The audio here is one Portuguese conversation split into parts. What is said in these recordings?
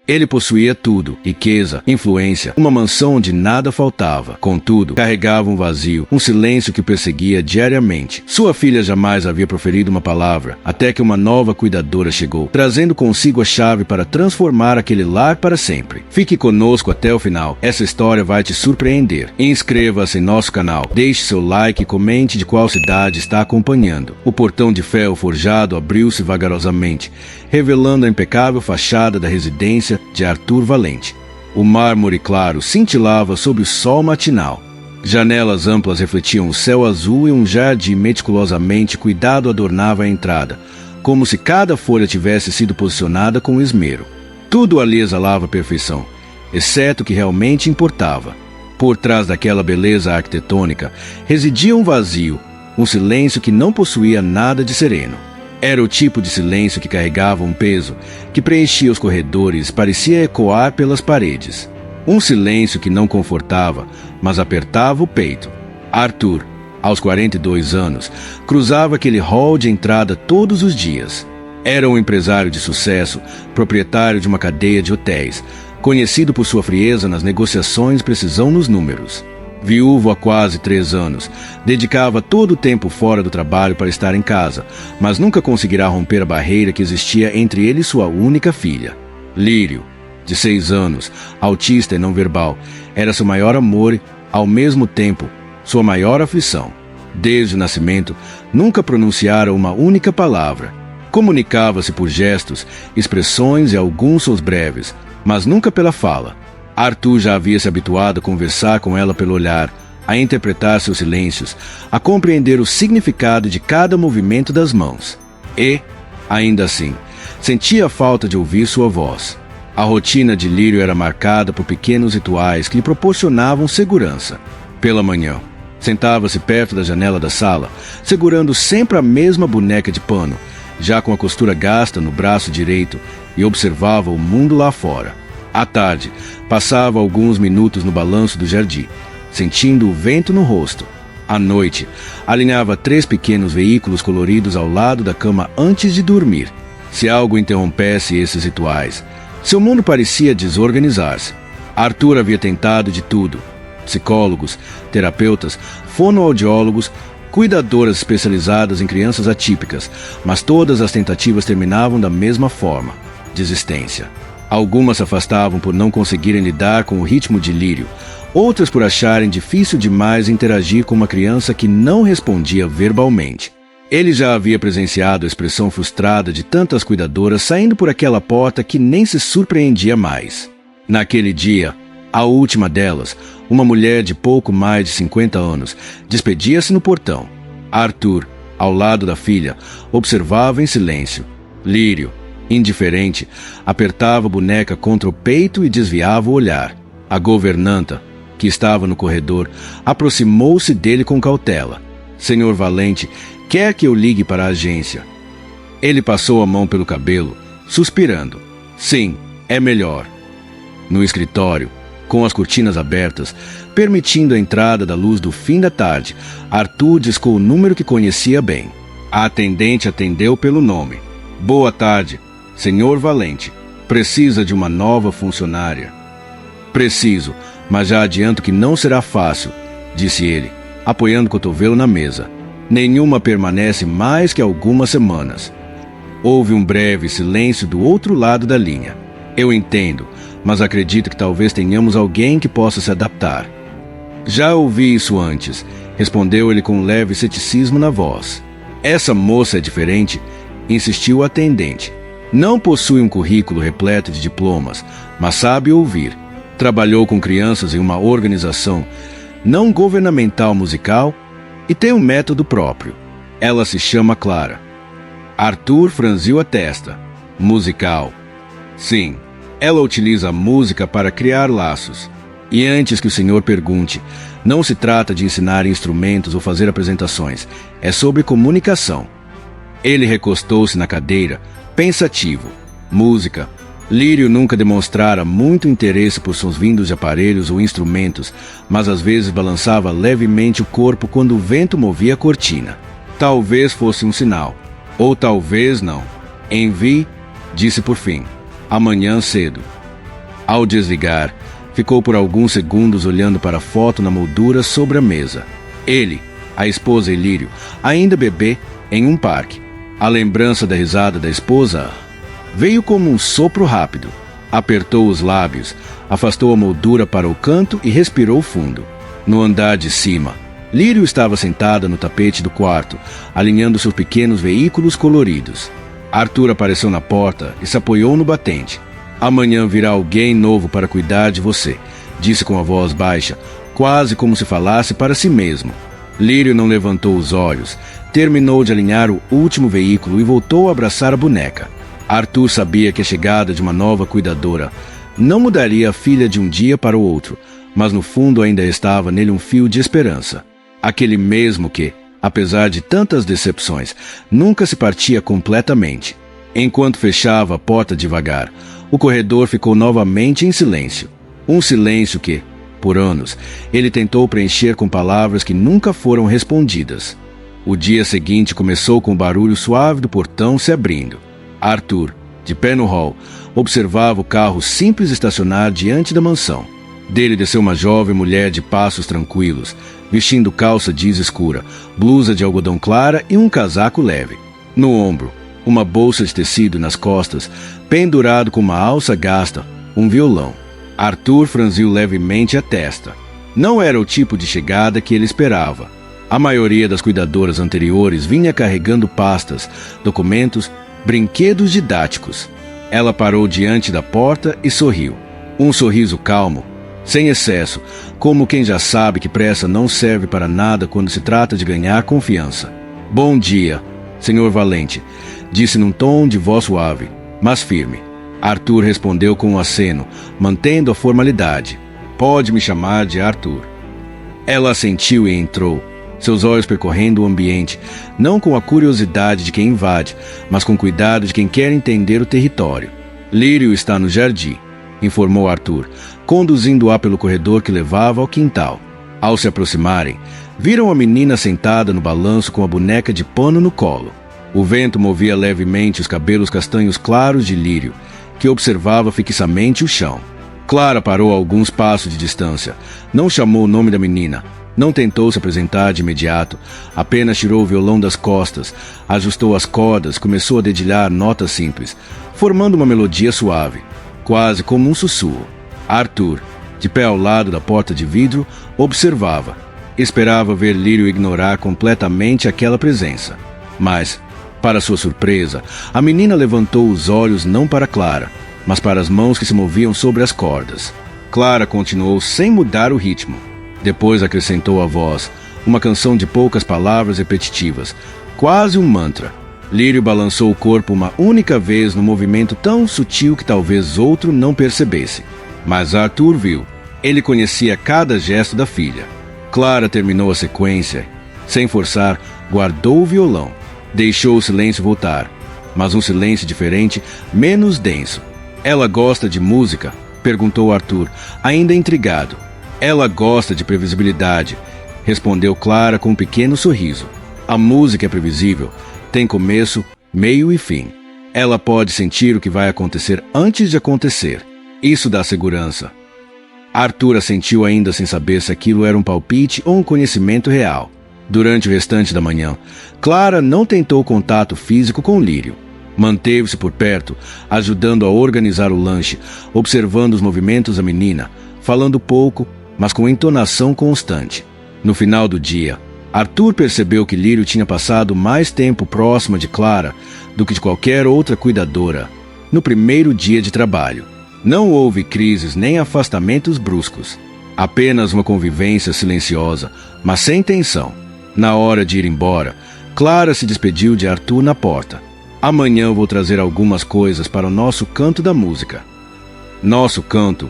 Ele possuía tudo: riqueza, influência, uma mansão onde nada faltava. Contudo, carregava um vazio, um silêncio que o perseguia diariamente. Sua filha jamais havia proferido uma palavra, até que uma nova cuidadora chegou, trazendo consigo a chave para transformar aquele lar para sempre. Fique conosco até o final. Essa história vai te surpreender. Inscreva-se em nosso canal, deixe seu like e comente de qual cidade está acompanhando. O portão de ferro forjado abriu-se vagarosamente, revelando a impecável fachada da residência de Arthur Valente. O mármore claro cintilava sob o sol matinal. Janelas amplas refletiam o céu azul e um jardim meticulosamente cuidado adornava a entrada, como se cada folha tivesse sido posicionada com esmero. Tudo ali exalava perfeição, exceto o que realmente importava. Por trás daquela beleza arquitetônica residia um vazio, um silêncio que não possuía nada de sereno. Era o tipo de silêncio que carregava um peso, que preenchia os corredores e parecia ecoar pelas paredes. Um silêncio que não confortava, mas apertava o peito. Arthur, aos 42 anos, cruzava aquele hall de entrada todos os dias. Era um empresário de sucesso, proprietário de uma cadeia de hotéis, conhecido por sua frieza nas negociações e precisão nos números. Viúvo há quase 3 anos, dedicava todo o tempo fora do trabalho para estar em casa, mas nunca conseguirá romper a barreira que existia entre ele e sua única filha. Lírio, de 6 anos, autista e não verbal, era seu maior amor e, ao mesmo tempo, sua maior aflição. Desde o nascimento, nunca pronunciara uma única palavra. Comunicava-se por gestos, expressões e alguns sons breves, mas nunca pela fala. Arthur já havia se habituado a conversar com ela pelo olhar, a interpretar seus silêncios, a compreender o significado de cada movimento das mãos. E, ainda assim, sentia a falta de ouvir sua voz. A rotina de Lírio era marcada por pequenos rituais que lhe proporcionavam segurança. Pela manhã, sentava-se perto da janela da sala, segurando sempre a mesma boneca de pano, já com a costura gasta no braço direito, e observava o mundo lá fora. À tarde, passava alguns minutos no balanço do jardim, sentindo o vento no rosto. À noite, alinhava 3 pequenos veículos coloridos ao lado da cama antes de dormir. Se algo interrompesse esses rituais, seu mundo parecia desorganizar-se. Arthur havia tentado de tudo: psicólogos, terapeutas, fonoaudiólogos, cuidadoras especializadas em crianças atípicas, mas todas as tentativas terminavam da mesma forma: desistência. Algumas se afastavam por não conseguirem lidar com o ritmo de Lírio, outras por acharem difícil demais interagir com uma criança que não respondia verbalmente. Ele já havia presenciado a expressão frustrada de tantas cuidadoras saindo por aquela porta que nem se surpreendia mais. Naquele dia, a última delas, uma mulher de pouco mais de 50 anos, despedia-se no portão. Arthur, ao lado da filha, observava em silêncio. Lírio, indiferente, apertava a boneca contra o peito e desviava o olhar. A governanta, que estava no corredor, aproximou-se dele com cautela. Senhor Valente, quer que eu ligue para a agência? Ele passou a mão pelo cabelo, suspirando. Sim, é melhor. No escritório, com as cortinas abertas, permitindo a entrada da luz do fim da tarde, Arthur discou o número que conhecia bem. A atendente atendeu pelo nome. Boa tarde, Senhor Valente. Precisa de uma nova funcionária. Preciso, mas já adianto que não será fácil, disse ele, apoiando o cotovelo na mesa. Nenhuma permanece mais que algumas semanas. Houve um breve silêncio do outro lado da linha. Eu entendo, mas acredito que talvez tenhamos alguém que possa se adaptar. Já ouvi isso antes, respondeu ele com um leve ceticismo na voz. Essa moça é diferente, insistiu o atendente. Não possui um currículo repleto de diplomas, mas sabe ouvir. Trabalhou com crianças em uma organização não governamental musical e tem um método próprio. Ela se chama Clara. Arthur franziu a testa. Musical. Sim, ela utiliza a música para criar laços. E antes que o senhor pergunte, não se trata de ensinar instrumentos ou fazer apresentações. É sobre comunicação. Ele recostou-se na cadeira, pensativo. Música. Lírio nunca demonstrara muito interesse por sons vindos de aparelhos ou instrumentos, mas às vezes balançava levemente o corpo quando o vento movia a cortina. Talvez fosse um sinal. Ou talvez não. Envie, disse por fim. Amanhã cedo. Ao desligar, ficou por alguns segundos olhando para a foto na moldura sobre a mesa. Ele, a esposa e Lírio, ainda bebê, em um parque. A lembrança da risada da esposa veio como um sopro rápido. Apertou os lábios, afastou a moldura para o canto e respirou fundo. No andar de cima, Lírio estava sentada no tapete do quarto, alinhando seus pequenos veículos coloridos. Arthur apareceu na porta e se apoiou no batente. Amanhã virá alguém novo para cuidar de você, disse com a voz baixa, quase como se falasse para si mesmo. Lírio não levantou os olhos, terminou de alinhar o último veículo e voltou a abraçar a boneca. Arthur sabia que a chegada de uma nova cuidadora não mudaria a filha de um dia para o outro, mas no fundo ainda estava nele um fio de esperança. Aquele mesmo que, apesar de tantas decepções, nunca se partia completamente. Enquanto fechava a porta devagar, o corredor ficou novamente em silêncio. Um silêncio que, por anos, ele tentou preencher com palavras que nunca foram respondidas. O dia seguinte começou com o barulho suave do portão se abrindo. Arthur, de pé no hall, observava o carro simples estacionar diante da mansão. Dele desceu uma jovem mulher de passos tranquilos, vestindo calça jeans escura, blusa de algodão clara e um casaco leve. No ombro, uma bolsa de tecido nas costas, pendurado com uma alça gasta, um violão. Arthur franziu levemente a testa. Não era o tipo de chegada que ele esperava. A maioria das cuidadoras anteriores vinha carregando pastas, documentos, brinquedos didáticos. Ela parou diante da porta e sorriu. Um sorriso calmo, sem excesso, como quem já sabe que pressa não serve para nada quando se trata de ganhar confiança. Bom dia, senhor Valente, disse num tom de voz suave, mas firme. Arthur respondeu com um aceno, mantendo a formalidade. Pode me chamar de Arthur. Ela assentiu e entrou, seus olhos percorrendo o ambiente, não com a curiosidade de quem invade, mas com cuidado de quem quer entender o território. Lírio está no jardim, informou Arthur, conduzindo-a pelo corredor que levava ao quintal. Ao se aproximarem, viram a menina sentada no balanço com a boneca de pano no colo. O vento movia levemente os cabelos castanhos claros de Lírio, que observava fixamente o chão. Clara parou a alguns passos de distância. Não chamou o nome da menina. Não tentou se apresentar de imediato. Apenas tirou o violão das costas, ajustou as cordas, começou a dedilhar notas simples, formando uma melodia suave, quase como um sussurro. Arthur, de pé ao lado da porta de vidro, observava. Esperava ver Lírio ignorar completamente aquela presença. Mas, para sua surpresa, a menina levantou os olhos não para Clara, mas para as mãos que se moviam sobre as cordas. Clara continuou sem mudar o ritmo. Depois acrescentou a voz, uma canção de poucas palavras repetitivas, quase um mantra. Lírio balançou o corpo uma única vez num movimento tão sutil que talvez outro não percebesse. Mas Arthur viu. Ele conhecia cada gesto da filha. Clara terminou a sequência. Sem forçar, guardou o violão. Deixou o silêncio voltar, mas um silêncio diferente, menos denso. Ela gosta de música? Perguntou Arthur, ainda intrigado. Ela gosta de previsibilidade, respondeu Clara com um pequeno sorriso. A música é previsível, tem começo, meio e fim. Ela pode sentir o que vai acontecer antes de acontecer. Isso dá segurança. Arthur assentiu ainda sem saber se aquilo era um palpite ou um conhecimento real. Durante o restante da manhã, Clara não tentou contato físico com Lírio. Manteve-se por perto, ajudando a organizar o lanche, observando os movimentos da menina, falando pouco, mas com entonação constante. No final do dia, Arthur percebeu que Lírio tinha passado mais tempo próxima de Clara do que de qualquer outra cuidadora no primeiro dia de trabalho. Não houve crises nem afastamentos bruscos. Apenas uma convivência silenciosa, mas sem tensão. Na hora de ir embora, Clara se despediu de Arthur na porta. Amanhã vou trazer algumas coisas para o nosso canto da música. Nosso canto?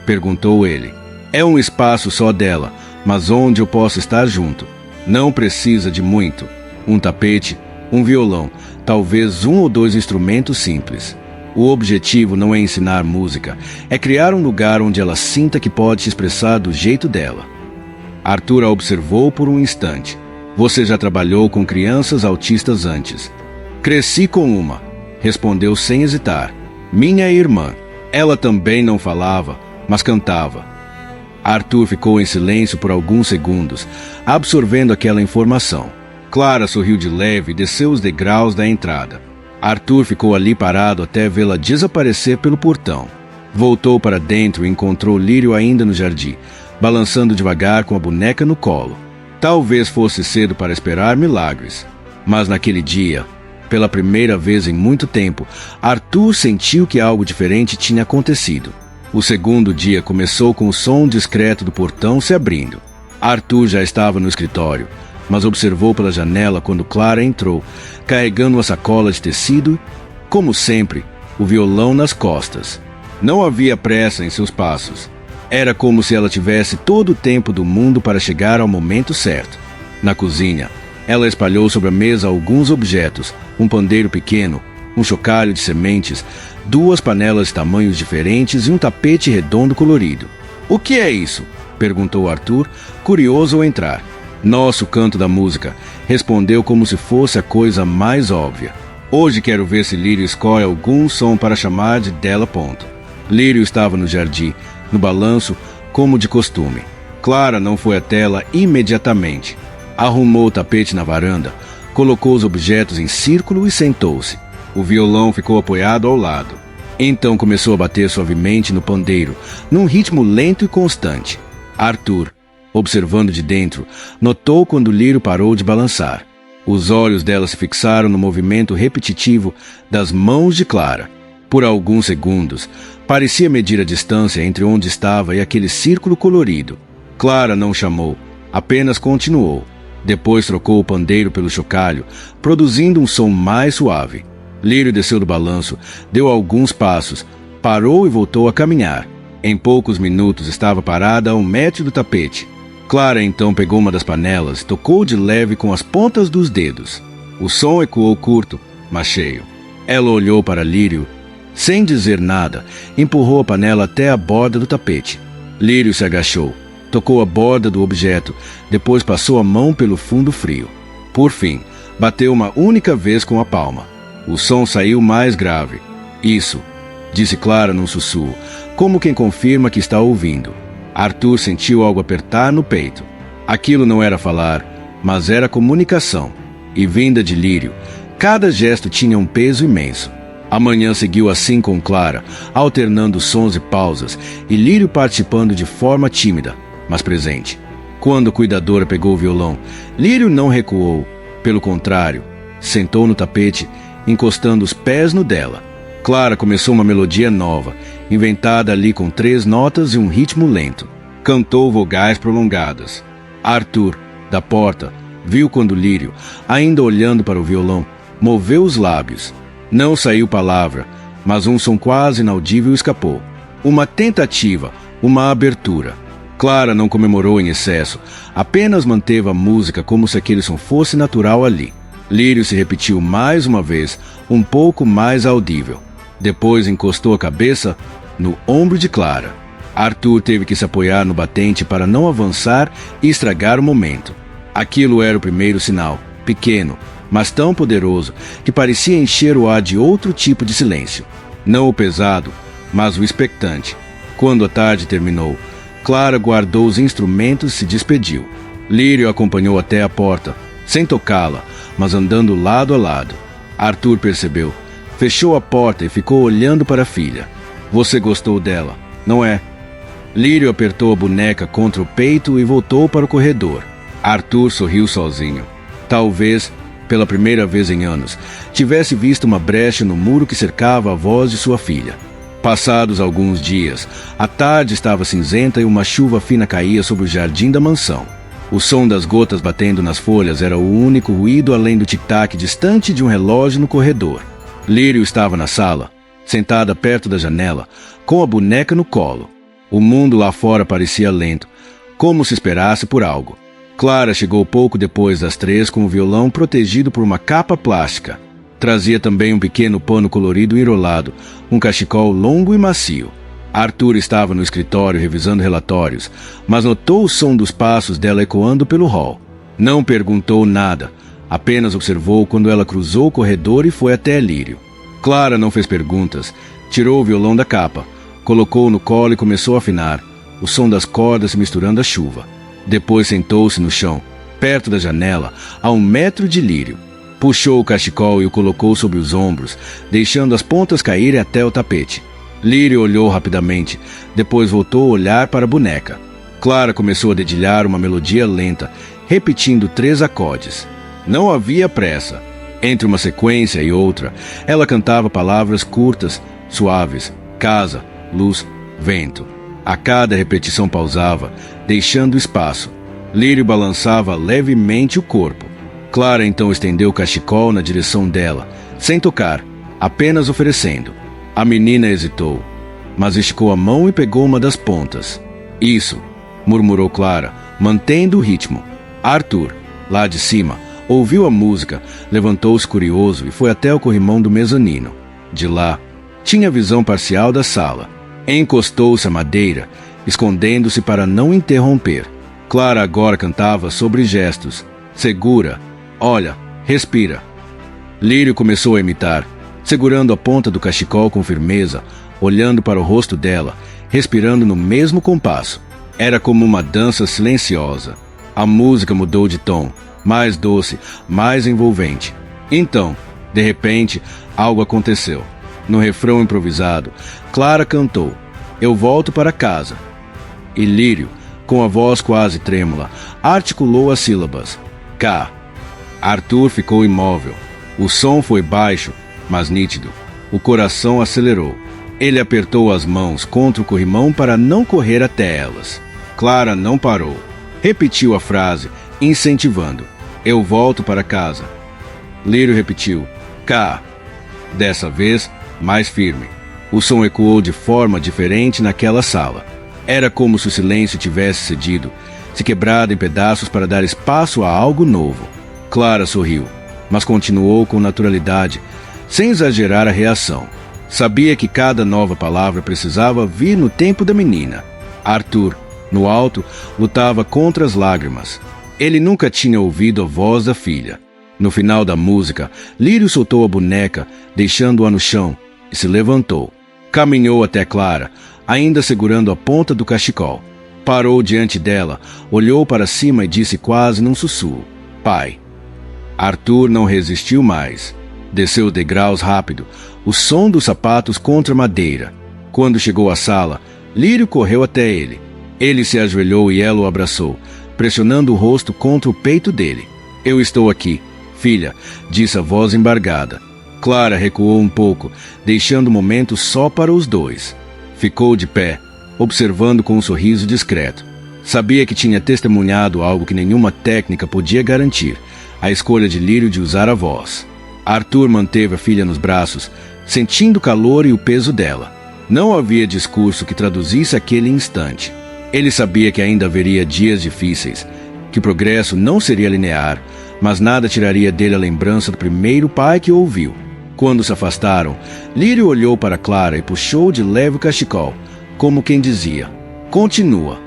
Perguntou ele. É um espaço só dela, mas onde eu posso estar junto. Não precisa de muito. Um tapete, um violão, talvez um ou dois instrumentos simples. O objetivo não é ensinar música, é criar um lugar onde ela sinta que pode se expressar do jeito dela. Arthur a observou por um instante. Você já trabalhou com crianças autistas antes? Cresci com uma, respondeu sem hesitar. Minha irmã. Ela também não falava, mas cantava. Arthur ficou em silêncio por alguns segundos, absorvendo aquela informação. Clara sorriu de leve e desceu os degraus da entrada. Arthur ficou ali parado até vê-la desaparecer pelo portão. Voltou para dentro e encontrou Lírio ainda no jardim, balançando devagar com a boneca no colo. Talvez fosse cedo para esperar milagres, mas naquele dia, pela primeira vez em muito tempo, Arthur sentiu que algo diferente tinha acontecido. O segundo dia começou com o som discreto do portão se abrindo. Arthur já estava no escritório, mas observou pela janela quando Clara entrou, carregando uma sacola de tecido, como sempre, o violão nas costas. Não havia pressa em seus passos. Era como se ela tivesse todo o tempo do mundo para chegar ao momento certo. Na cozinha, ela espalhou sobre a mesa alguns objetos, um pandeiro pequeno, um chocalho de sementes, 2 panelas de tamanhos diferentes e um tapete redondo colorido. "O que é isso?" perguntou Arthur, curioso ao entrar. "Nosso canto da música", respondeu como se fosse a coisa mais óbvia. "Hoje quero ver se Lírio escolhe algum som para chamar de dela. Lírio estava no jardim, no balanço, como de costume. Clara não foi até ela imediatamente. Arrumou o tapete na varanda, colocou os objetos em círculo e sentou-se. O violão ficou apoiado ao lado. Então começou a bater suavemente no pandeiro, num ritmo lento e constante. Arthur, observando de dentro, notou quando Lírio parou de balançar. Os olhos dela se fixaram no movimento repetitivo das mãos de Clara. Por alguns segundos, parecia medir a distância entre onde estava e aquele círculo colorido. Clara não chamou, apenas continuou. Depois trocou o pandeiro pelo chocalho, produzindo um som mais suave. Lírio desceu do balanço, deu alguns passos, parou e voltou a caminhar. Em poucos minutos estava parada a 1 metro do tapete. Clara então pegou uma das panelas e tocou de leve com as pontas dos dedos. O som ecoou curto, mas cheio. Ela olhou para Lírio. Sem dizer nada, empurrou a panela até a borda do tapete. Lírio se agachou, tocou a borda do objeto, depois passou a mão pelo fundo frio. Por fim, bateu uma única vez com a palma. O som saiu mais grave. "Isso", disse Clara num sussurro, como quem confirma que está ouvindo. Arthur sentiu algo apertar no peito. Aquilo não era falar, mas era comunicação. E vinda de Lírio, cada gesto tinha um peso imenso. A manhã seguiu assim com Clara, alternando sons e pausas, e Lírio participando de forma tímida, mas presente. Quando a cuidadora pegou o violão, Lírio não recuou. Pelo contrário, sentou no tapete, encostando os pés no dela. Clara começou uma melodia nova, inventada ali com 3 notas e um ritmo lento. Cantou vogais prolongadas. Arthur, da porta, viu quando Lírio, ainda olhando para o violão, moveu os lábios. Não saiu palavra, mas um som quase inaudível escapou. Uma tentativa, uma abertura. Clara não comemorou em excesso, apenas manteve a música como se aquele som fosse natural ali. Lírio se repetiu mais uma vez, um pouco mais audível. Depois encostou a cabeça no ombro de Clara. Arthur teve que se apoiar no batente para não avançar e estragar o momento. Aquilo era o primeiro sinal, pequeno, mas tão poderoso que parecia encher o ar de outro tipo de silêncio. Não o pesado, mas o expectante. Quando a tarde terminou, Clara guardou os instrumentos e se despediu. Lírio acompanhou até a porta, sem tocá-la, mas andando lado a lado. Arthur percebeu. Fechou a porta e ficou olhando para a filha. "Você gostou dela, não é?" Lírio apertou a boneca contra o peito e voltou para o corredor. Arthur sorriu sozinho. Talvez, pela primeira vez em anos, tivesse visto uma brecha no muro que cercava a voz de sua filha. Passados alguns dias, a tarde estava cinzenta e uma chuva fina caía sobre o jardim da mansão. O som das gotas batendo nas folhas era o único ruído além do tic-tac distante de um relógio no corredor. Lírio estava na sala, sentada perto da janela, com a boneca no colo. O mundo lá fora parecia lento, como se esperasse por algo. Clara chegou pouco depois das 3 com o violão protegido por uma capa plástica. Trazia também um pequeno pano colorido enrolado, um cachecol longo e macio. Arthur estava no escritório revisando relatórios, mas notou o som dos passos dela ecoando pelo hall. Não perguntou nada, apenas observou quando ela cruzou o corredor e foi até Lírio. Clara não fez perguntas, tirou o violão da capa, colocou-o no colo e começou a afinar, o som das cordas se misturando à chuva. Depois sentou-se no chão, perto da janela, a 1 metro de Lírio. Puxou o cachecol e o colocou sobre os ombros, deixando as pontas caírem até o tapete. Lírio olhou rapidamente, depois voltou a olhar para a boneca. Clara começou a dedilhar uma melodia lenta, repetindo 3 acordes. Não havia pressa. Entre uma sequência e outra, ela cantava palavras curtas, suaves: casa, luz, vento. A cada repetição pausava, deixando espaço. Lírio balançava levemente o corpo. Clara então estendeu o cachecol na direção dela, sem tocar, apenas oferecendo. A menina hesitou, mas esticou a mão e pegou uma das pontas. Isso, murmurou Clara, mantendo o ritmo. Arthur, lá de cima, ouviu a música, levantou-se curioso e foi até o corrimão do mezanino. De lá, tinha visão parcial da sala. Encostou-se à madeira, escondendo-se para não interromper. Clara agora cantava sobre gestos. Segura, olha, respira. Lírio começou a imitar, segurando a ponta do cachecol com firmeza, olhando para o rosto dela, respirando no mesmo compasso. Era como uma dança silenciosa. A música mudou de tom, mais doce, mais envolvente. Então, de repente, algo aconteceu. No refrão improvisado, Clara cantou: eu volto para casa. E Lírio, com a voz quase trêmula, articulou as sílabas: K. Arthur ficou imóvel. O som foi baixo, mas nítido. O coração acelerou. Ele apertou as mãos contra o corrimão para não correr até elas. Clara não parou. Repetiu a frase, incentivando: eu volto para casa. Lírio repetiu: K. Dessa vez, mais firme. O som ecoou de forma diferente naquela sala. Era como se o silêncio tivesse cedido, se quebrado em pedaços para dar espaço a algo novo. Clara sorriu, mas continuou com naturalidade, sem exagerar a reação. Sabia que cada nova palavra precisava vir no tempo da menina. Arthur, no alto, lutava contra as lágrimas. Ele nunca tinha ouvido a voz da filha. No final da música, Lírio soltou a boneca, deixando-a no chão, e se levantou. Caminhou até Clara, ainda segurando a ponta do cachecol. Parou diante dela, olhou para cima e disse quase num sussurro: pai. Arthur não resistiu mais. Desceu degraus rápido, o som dos sapatos contra a madeira. Quando chegou à sala, Lírio correu até ele. Ele se ajoelhou e ela o abraçou, pressionando o rosto contra o peito dele. Eu estou aqui, filha, disse a voz embargada. Clara recuou um pouco, deixando o momento só para os dois. Ficou de pé, observando com um sorriso discreto. Sabia que tinha testemunhado algo que nenhuma técnica podia garantir: a escolha de Lírio de usar a voz. Arthur manteve a filha nos braços, sentindo o calor e o peso dela. Não havia discurso que traduzisse aquele instante. Ele sabia que ainda haveria dias difíceis, que o progresso não seria linear, mas nada tiraria dele a lembrança do primeiro pai que o ouviu. Quando se afastaram, Lírio olhou para Clara e puxou de leve o cachecol, como quem dizia: continua.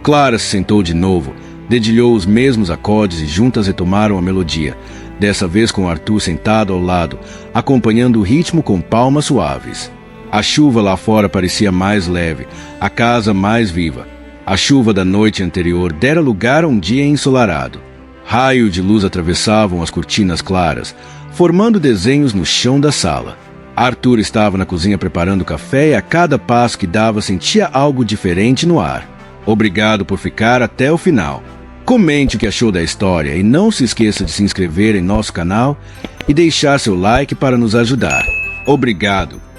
Clara se sentou de novo, dedilhou os mesmos acordes e juntas retomaram a melodia, dessa vez com Arthur sentado ao lado, acompanhando o ritmo com palmas suaves. A chuva lá fora parecia mais leve, a casa mais viva. A chuva da noite anterior dera lugar a um dia ensolarado. Raios de luz atravessavam as cortinas claras, formando desenhos no chão da sala. Arthur estava na cozinha preparando café e a cada passo que dava sentia algo diferente no ar. Obrigado por ficar até o final. Comente o que achou da história e não se esqueça de se inscrever em nosso canal e deixar seu like para nos ajudar. Obrigado!